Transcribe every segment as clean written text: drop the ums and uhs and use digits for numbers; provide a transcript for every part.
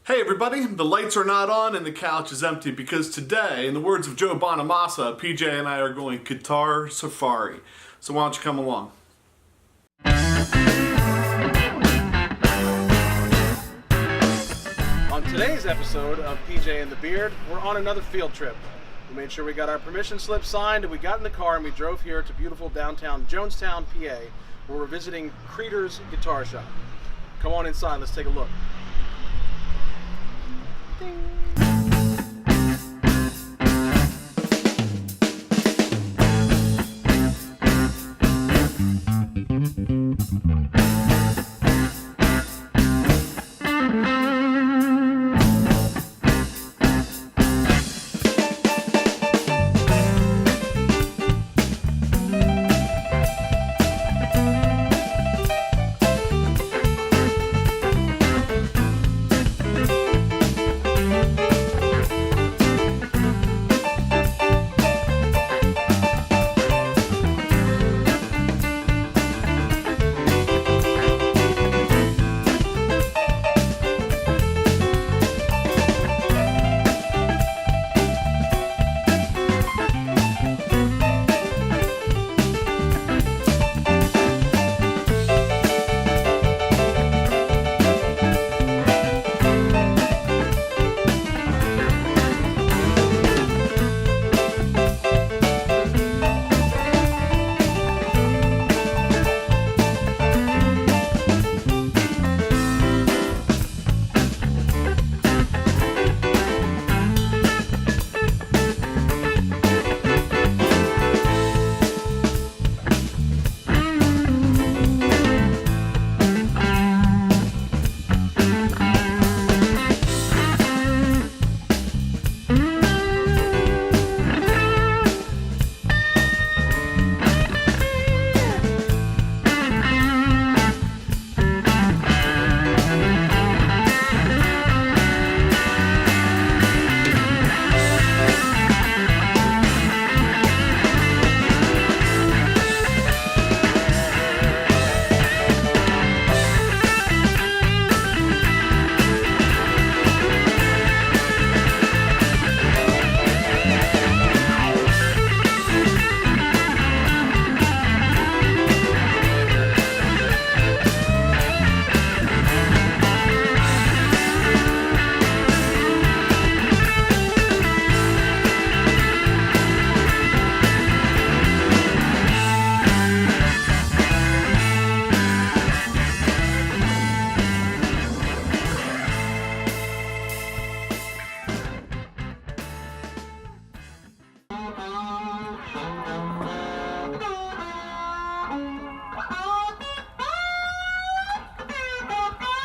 Hey everybody, the lights are not on and the couch is empty because today, in the words of Joe Bonamassa, PJ and I are going guitar safari. So why don't you come along? On today's episode of PJ and the Beard, we're on another field trip. We made sure we got our permission slip signed and we got in the car and we drove here to beautiful downtown Jonestown, PA, where we're visiting Creter's Guitar Shop. Come on inside, let's take a look.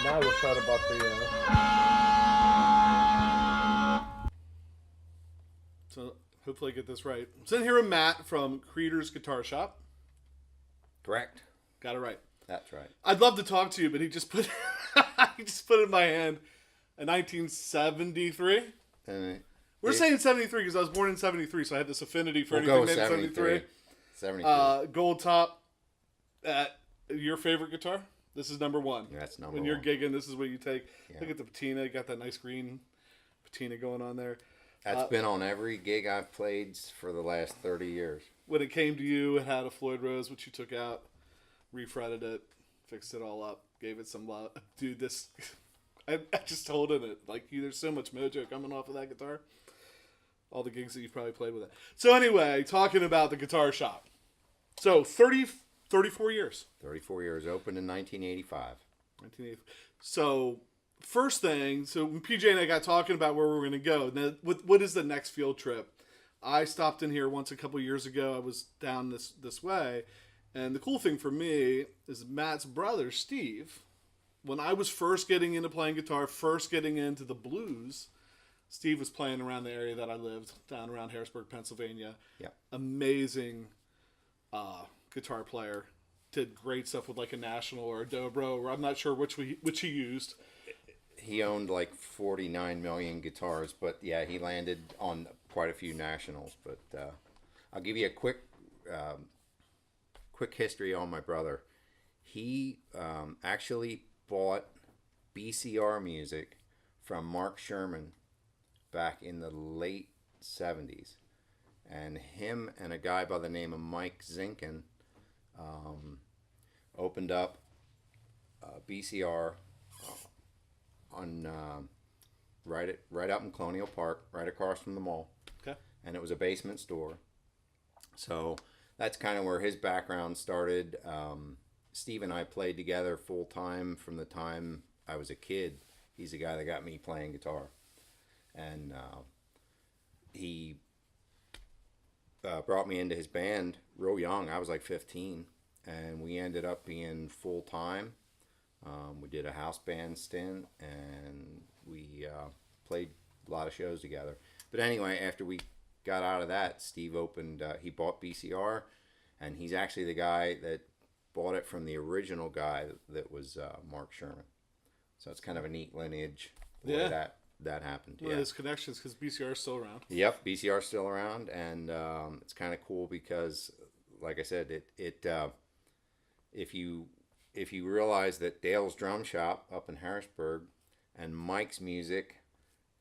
Now we'll chat about So hopefully I get this right. I'm sitting here with Matt from Creter's Guitar Shop. Correct. Got it right. That's right. I'd love to talk to you, but he just put he just put in my hand a 1973. We're saying 73 because I was born in 73, so I had this affinity for anything made in 73. 73. Gold top. Your favorite guitar? This is number one. Yeah, that's number when one. you're gigging, this is what you take. Yeah. Look at the patina. You got that nice green patina going on there. That's been on every gig I've played for the last 30 years. When it came to you, it had a Floyd Rose, which you took out, refretted it, fixed it all up, gave it some love. Dude, this... I just holding it. Like, there's so much mojo coming off of that guitar. All the gigs that you've probably played with it. So anyway, talking about the guitar shop. So 34 years. 34 years. Opened in 1985. 1980. So first thing, so when PJ and I got talking about where we were going to go, now, what is the next field trip? I stopped in here once a couple years ago. I was down this way. And the cool thing for me is Matt's brother, Steve, when I was first getting into playing guitar, first getting into the blues, Steve was playing around the area that I lived, down around Harrisburg, Pennsylvania. Yeah. Amazing guitar player. Did great stuff with like a National or a Dobro, or I'm not sure which he used. He owned like 49 million guitars, but yeah, he landed on quite a few Nationals. But I'll give you a quick history on my brother. He actually bought BCR music from Mark Sherman back in the late 70s. And him and a guy by the name of Mike Zinkin opened up BCR on right out in Colonial Park, right across from the mall. Okay. And it was a basement store. So that's kind of where his background started. Steve and I played together full time from the time I was a kid. He's the guy that got me playing guitar. And he brought me into his band real young. I was like 15. And we ended up being full time. We did a house band stint, and we played a lot of shows together. But anyway, after we got out of that, Steve he bought BCR, and he's actually the guy that bought it from the original guy that was Mark Sherman. So it's kind of a neat lineage the way that happened. One of his connections, because BCR is still around. Yep, BCR is still around, and it's kind of cool because, like I said, if you realize that Dale's Drum Shop up in Harrisburg and Mike's Music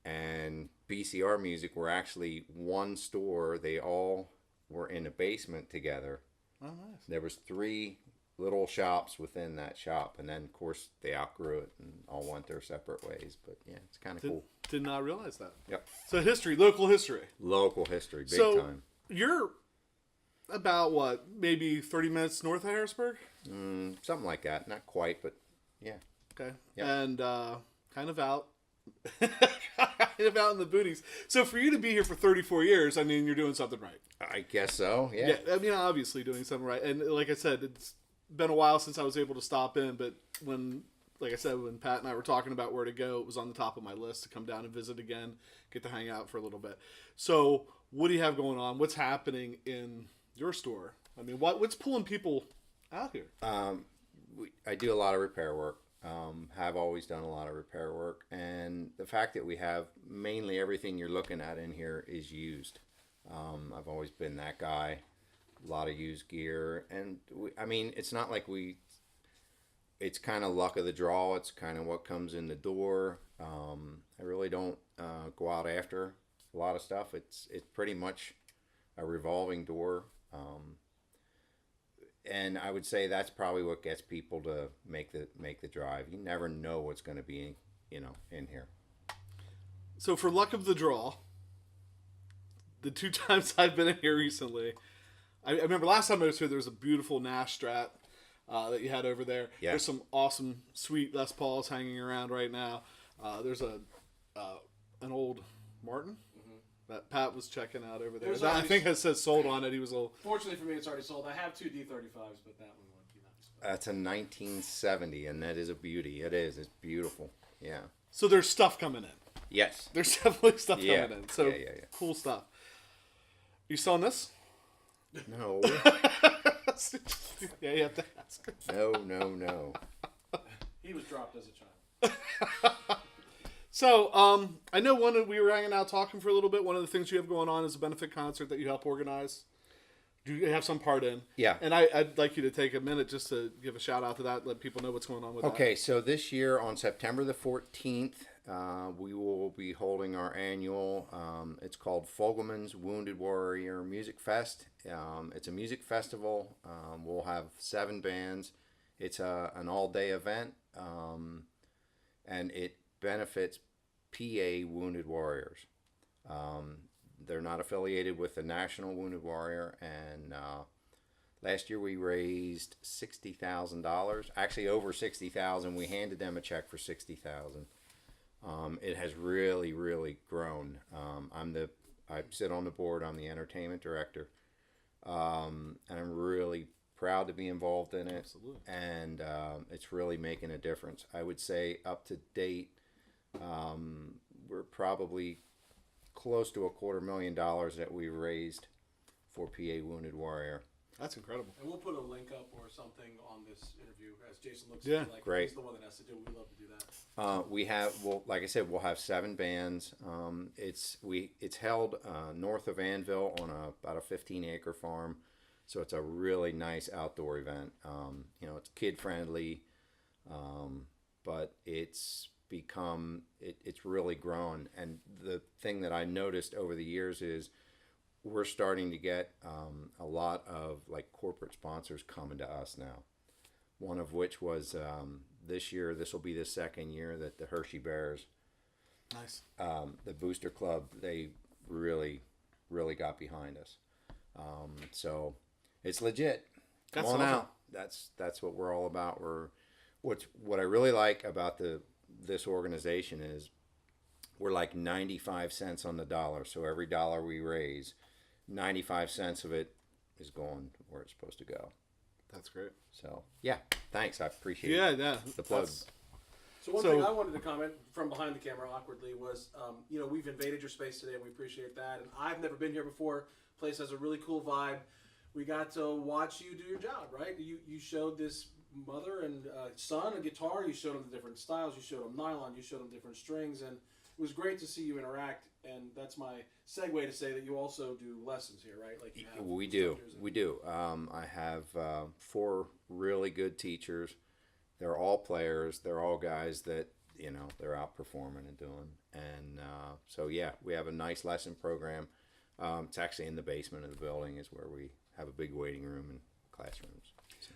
and BCR Music were actually one store, they all were in a basement together. Oh, nice. There was 3 little shops within that shop, and then of course they outgrew it and all went their separate ways. But yeah, it's kind of cool. Did not realize that. Yep. So local history, big time. You're about what, maybe 30 minutes north of Harrisburg? Something like that. Not quite, but yeah. Okay. Yep. And kind of out in the boonies. So for you to be here for 34 years, I mean, you're doing something right. I guess so. Yeah. I mean, obviously doing something right. And like I said, it's been a while since I was able to stop in, but when Pat and I were talking about where to go, it was on the top of my list to come down and visit again, get to hang out for a little bit. So what do you have going on? What's happening in your store? I mean, what's pulling people out here? I do a lot of repair work. Have always done a lot of repair work, and the fact that we have mainly everything you're looking at in here is used. I've always been that guy. A lot of used gear, and it's not like it's kind of luck of the draw. It's kind of what comes in the door. I really don't go out after a lot of stuff. It's pretty much a revolving door. And I would say that's probably what gets people to make the drive. You never know what's going to be, in here. So for luck of the draw, the 2 times I've been in here recently, I remember last time I was here, there was a beautiful Nash Strat that you had over there. Yeah. There's some awesome, sweet Les Pauls hanging around right now. There's an old Martin that Pat was checking out over there. I think it says sold on it. He was a little... Fortunately for me, it's already sold. I have 2 D35s, but that one won't be nice. That's a 1970, and that is a beauty. It is. It's beautiful. Yeah. So there's stuff coming in. Yes. There's definitely stuff coming in. So yeah. Cool stuff. You selling this? No. Yeah, you have to ask. No. He was dropped as a child. So, I know we were hanging out talking for a little bit. One of the things you have going on is a benefit concert that you help organize. Do you have some part in? Yeah. And I'd like you to take a minute just to give a shout out to that, let people know what's going on with that. Okay, so this year on September the 14th, we will be holding our annual, it's called Fogelman's Wounded Warrior Music Fest. It's a music festival. We'll have 7 bands. It's an all-day event, and it benefits PA Wounded Warriors. They're not affiliated with the National Wounded Warrior, and last year we raised $60,000. Actually, over $60,000. We handed them a check for $60,000. It has really, really grown. I sit on the board. I'm the entertainment director, and I'm really proud to be involved in it. Absolutely. And it's really making a difference. I would say up to date, we're probably close to $250,000 that we raised for PA Wounded Warrior. That's incredible. And we'll put a link up or something on this interview as Jason looks Yeah. at it. Like, Great. He's the one that has to do it. We love to do that. Like I said, we'll have 7 bands. It's held north of Annville on about a 15-acre farm, so it's a really nice outdoor event. It's kid friendly, but it's become, it's really grown. And the thing that I noticed over the years is we're starting to get a lot of like corporate sponsors coming to us now. One of which was this year, this will be the second year that the Hershey Bears, Nice. the Booster Club, they really got behind us. So it's legit. Come That's on awesome. out. That's what we're all about. What I really like about this organization is we're like 95 cents on the dollar. So every dollar we raise, 95 cents of it is going where it's supposed to go. That's great. So yeah, thanks. I appreciate Yeah. the plug. So one thing I wanted to comment from behind the camera awkwardly was, we've invaded your space today, and we appreciate that. And I've never been here before. Place has a really cool vibe. We got to watch you do your job, right? You showed this mother and son a guitar. You showed them the different styles. You showed them nylon. You showed them different strings, and it was great to see you interact. And that's my segue to say that you also do lessons here, right? Like you have We do. instructors and- We do. I have 4 really good teachers. They're all players. They're all guys that, they're out performing and doing. And so, yeah, we have a nice lesson program. It's actually in the basement of the building is where we have a big waiting room and classrooms. So.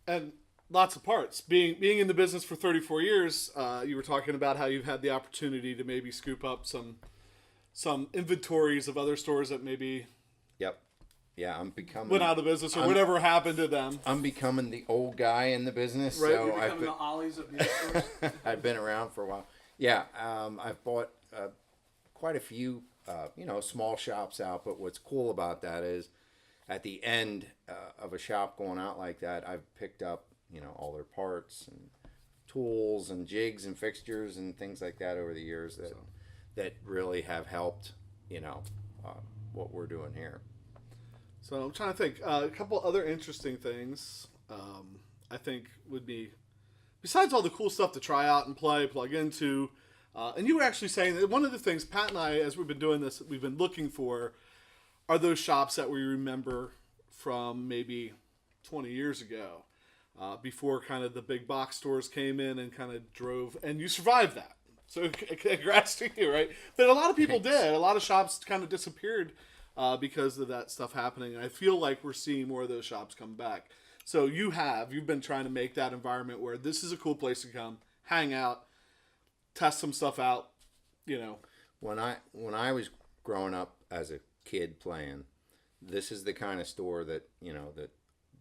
And lots of parts. Being in the business for 34 years, you were talking about how you've had the opportunity to maybe scoop up some inventories of other stores that maybe Yep. Yeah, I'm becoming went out of business or whatever happened to them. I'm becoming the old guy in the business. Right. So You're I've becoming the ollies of music stores. I've been around for a while. Yeah, I've bought quite a few, small shops out. But what's cool about that is, at the end of a shop going out like that, I've picked up, all their parts and tools and jigs and fixtures and things like that over the years that really have helped, what we're doing here. So I'm trying to think. A couple other interesting things I think would be, besides all the cool stuff to try out and plug into, and you were actually saying that one of the things Pat and I, as we've been doing this, we've been looking for are those shops that we remember from maybe 20 years ago, before kind of the big box stores came in and kind of drove, and you survived that. So congrats to you, right? But a lot of people did. A lot of shops kind of disappeared because of that stuff happening. And I feel like we're seeing more of those shops come back. So you've been trying to make that environment where this is a cool place to come, hang out, test some stuff out, When I was growing up as a kid playing, this is the kind of store that that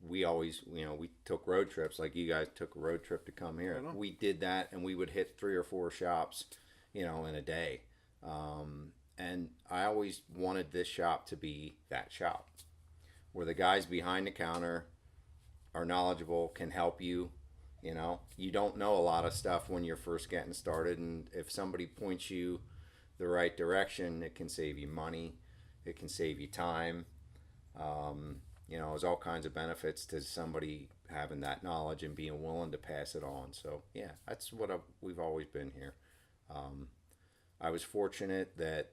we always we took road trips, like you guys took a road trip to come here. We did that, and we would hit 3 or 4 shops in a day, and I always wanted this shop to be that shop where the guys behind the counter are knowledgeable, can help you. You don't know a lot of stuff when you're first getting started, and if somebody points you the right direction, it can save you money, it can save you time. There's all kinds of benefits to somebody having that knowledge and being willing to pass it on. So yeah, that's what we've always been here. I was fortunate that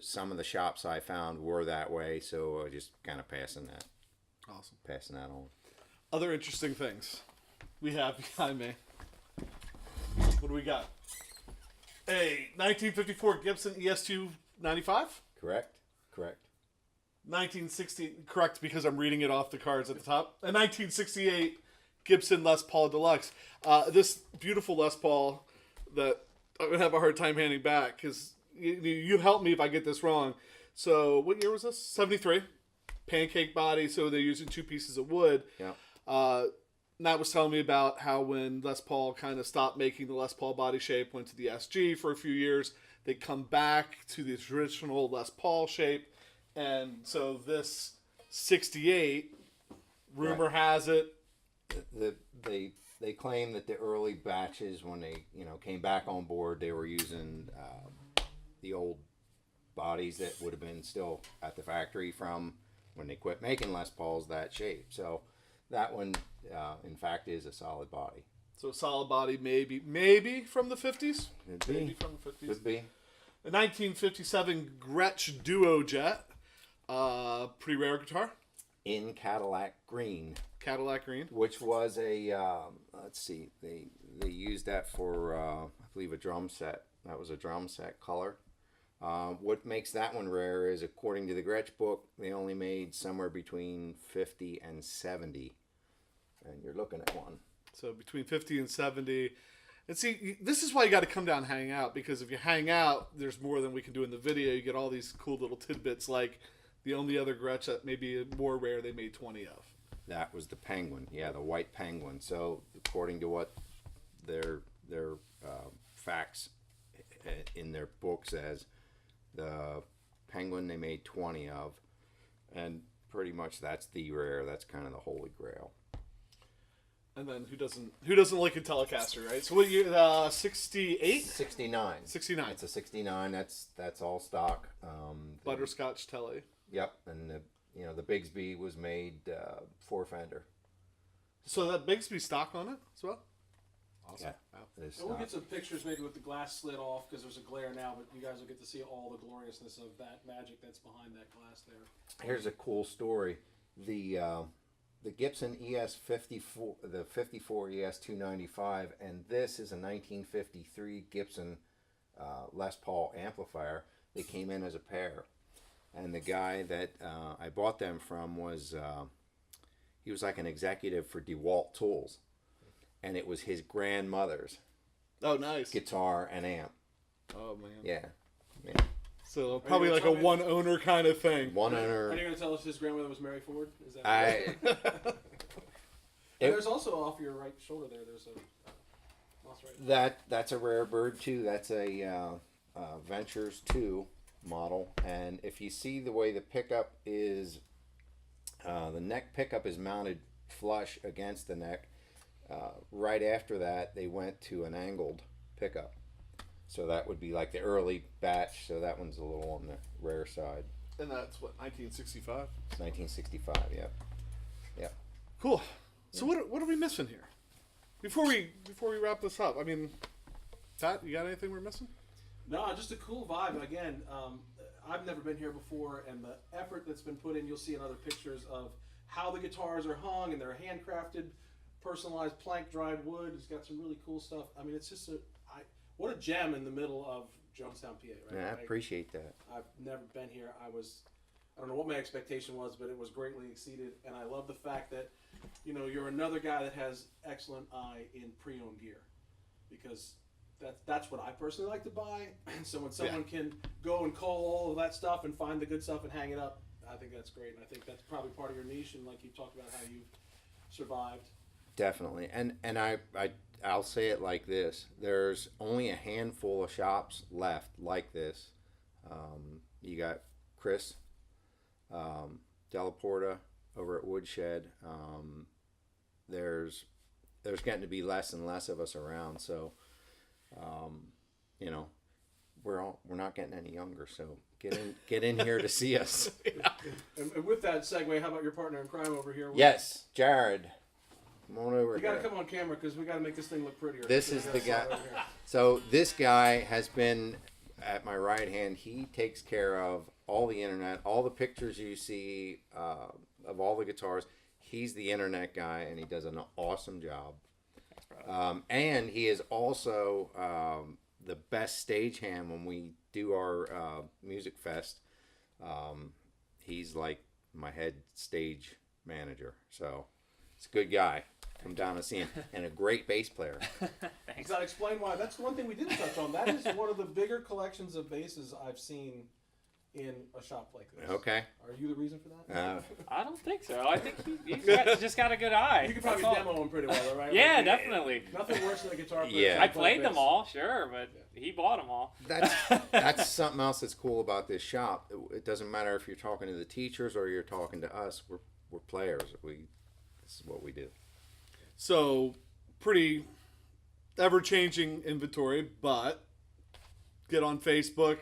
some of the shops I found were that way, so I just kind of passing that on. Other interesting things we have behind me. What do we got? A 1954 Gibson ES2 95? Correct. 1960, correct, because I'm reading it off the cards at the top. A 1968 Gibson Les Paul Deluxe. This beautiful Les Paul that I'm going to have a hard time handing back, because you help me if I get this wrong. So what year was this? 73. Pancake body, so they're using 2 pieces of wood. Yeah. Matt was telling me about how when Les Paul kind of stopped making the Les Paul body shape, went to the SG for a few years, they come back to the traditional Les Paul shape. And so this 68, rumor has it, They claim that the early batches, when they came back on board, they were using the old bodies that would have been still at the factory from when they quit making Les Pauls that shape. So that one, in fact, is a solid body. So solid body, maybe from the 50s? Could be. Maybe from the 50s. Could be. A 1957 Gretsch Duo Jet. Pretty rare guitar. In Cadillac green. Cadillac green. which was a let's see, they used that for I believe a drum set. That was a drum set color. What makes that one rare is, according to the Gretsch book, they only made somewhere between 50 and 70, and you're looking at one. So between 50 and 70. And see, this is why you got to come down and hang out, because if you hang out, there's more than we can do in the video. You get all these cool little tidbits, like the only other Gretsch that may be more rare they made 20 of. That was the penguin, yeah, the white penguin. So according to what their facts in their book says, the penguin they made 20 of, and pretty much that's the rare. That's kind of the holy grail. And then who doesn't like a Telecaster, right? So what year? 68? 69. 69. It's a 69. That's all stock. Butterscotch Tele. Yep, and the Bigsby was made 4-fender. So that Bigsby stock on it as well? Awesome. Yeah. Wow. It is And we'll stock. get some pictures maybe with the glass slid off because there's a glare now, but you guys will get to see all the gloriousness of that magic that's behind that glass there. Here's a cool story. The Gibson ES54, the 54 ES295, and this is a 1953 Gibson Les Paul amplifier. They came in as a pair, and the guy that I bought them from was he was like an executive for DeWalt Tools, and it was his grandmother's Oh, nice. guitar and amp. Oh, man. Yeah, yeah. So probably gonna like a tell me- one owner kind of thing. One Are owner. you going to tell us his grandmother was Mary Ford? Is that I And there's also off your right shoulder there. There's a moss right. that's a rare bird too. That's a Ventures 2 model, and if you see the way the pickup is, the neck pickup is mounted flush against the neck. Right after that, they went to an angled pickup, so that would be like the early batch. So that one's a little on the rare side. And that's what, 1965? It's 1965. Yep. Yep. Cool. So what are we missing here? Before we wrap this up, I mean, Pat, you got anything we're missing? No, just a cool vibe. Again, I've never been here before, and the effort that's been put in, you'll see in other pictures of how the guitars are hung, and they're handcrafted, personalized plank dried wood. It's got some really cool stuff. I mean, it's just what a gem in the middle of Jonestown, PA. Right? Yeah, I appreciate that. I've never been here. I don't know what my expectation was, but it was greatly exceeded. And I love the fact that, you're another guy that has excellent eye in pre-owned gear, because that's what I personally like to buy. So when someone can go and cull all of that stuff and find the good stuff and hang it up, I think that's great. And I think that's probably part of your niche. And like you talked about how you've survived. Definitely, and I'll say it like this: there's only a handful of shops left like this. You got Chris Delaporta over at Woodshed. There's getting to be less and less of us around, so we're not getting any younger. So get in here to see us. And with that segue, how about your partner in crime over here? Yes, Jerrod. Come on over You here. got to come on camera because we got to make this thing look prettier. This is the guy. So this guy has been at my right hand. He takes care of all the internet, all the pictures you see of all the guitars. He's the internet guy, and he does an awesome job. And he is also the best stagehand when we do our music fest. He's like my head stage manager. So it's a good guy. Come down and see him. And a great bass player. Does that explain why? That's the one thing we didn't touch on. That is one of the bigger collections of basses I've seen in a shop like this. Okay. Are you the reason for that? I don't think so. I think he's just got a good eye. You could probably That's all. demo them pretty well, though, right? Yeah, Like, definitely. Nothing worse than a guitar player. Yeah. trying I to play played them bass. all, sure, but he bought them all. That's something else that's cool about this shop. It doesn't matter if you're talking to the teachers or you're talking to us. We're players. This is what we do. So, pretty ever-changing inventory, but get on Facebook,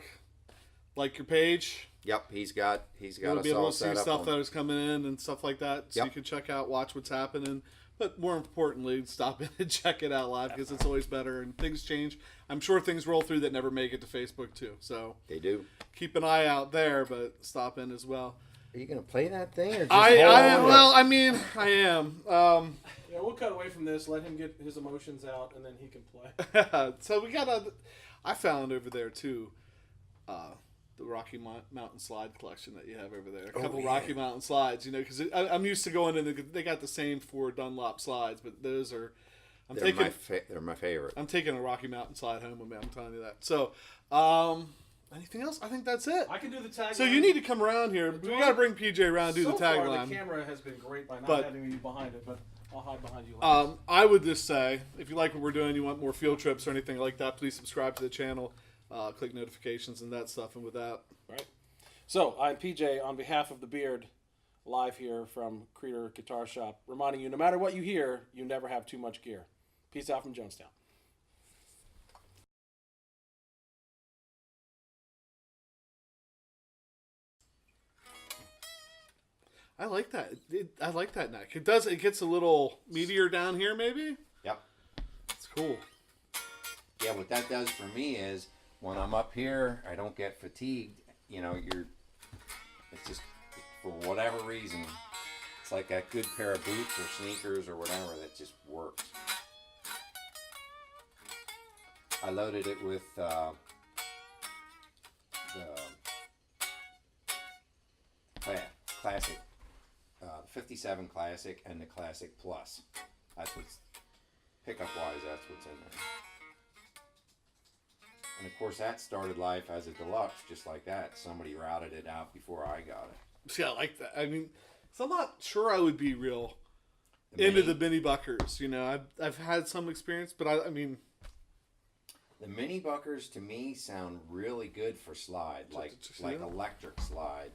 like your page. Yep, he's got You'll us be able all to see set up. stuff that is coming in and stuff like that. So Yep. you can check out, watch what's happening. But more importantly, stop in and check it out live because it's always better and things change. I'm sure things roll through that never make it to Facebook too. So They do. keep an eye out there, but stop in as well. Are you gonna play that thing, or just I hold on to well, it? I mean, I am. Yeah, we'll cut away from this. Let him get his emotions out, and then he can play. So we got I found over there too, the Rocky Mountain slide collection that you have over there. A couple yeah. Rocky Mountain slides, because I'm used to going in. They got the same 4 Dunlop slides, but those are. They're my favorite. I'm taking a Rocky Mountain slide home with me. I'm telling you that. So, anything else? I think that's it. I can do the tagline. So you need to come around here. We got to bring PJ around and do the Far, tagline. the camera has been great by not But- having me behind it, but I'll hide behind you. Later. I would just say, if you like what we're doing, you want more field trips or anything like that, please subscribe to the channel, click notifications and that stuff. And with that, Right. So I'm PJ on behalf of the Beard, live here from Creter Guitar Shop, reminding you, no matter what you hear, you never have too much gear. Peace out from Jonestown. I like that. I like that neck. It does. It gets a little meatier down here, maybe. Yep. It's cool. Yeah, what that does for me is when I'm up here, I don't get fatigued. It's just for whatever reason, it's like that good pair of boots or sneakers or whatever that just works. I loaded it with the 57 Classic and the Classic Plus. That's what's pickup wise. That's what's in there. And of course, that started life as a deluxe, just like that. Somebody routed it out before I got it. See, I like that. I mean, so I'm not sure I would be real The into mini- the mini buckers. I've had some experience, but I mean, The mini buckers to me sound really good for slide, like Yeah. electric slide.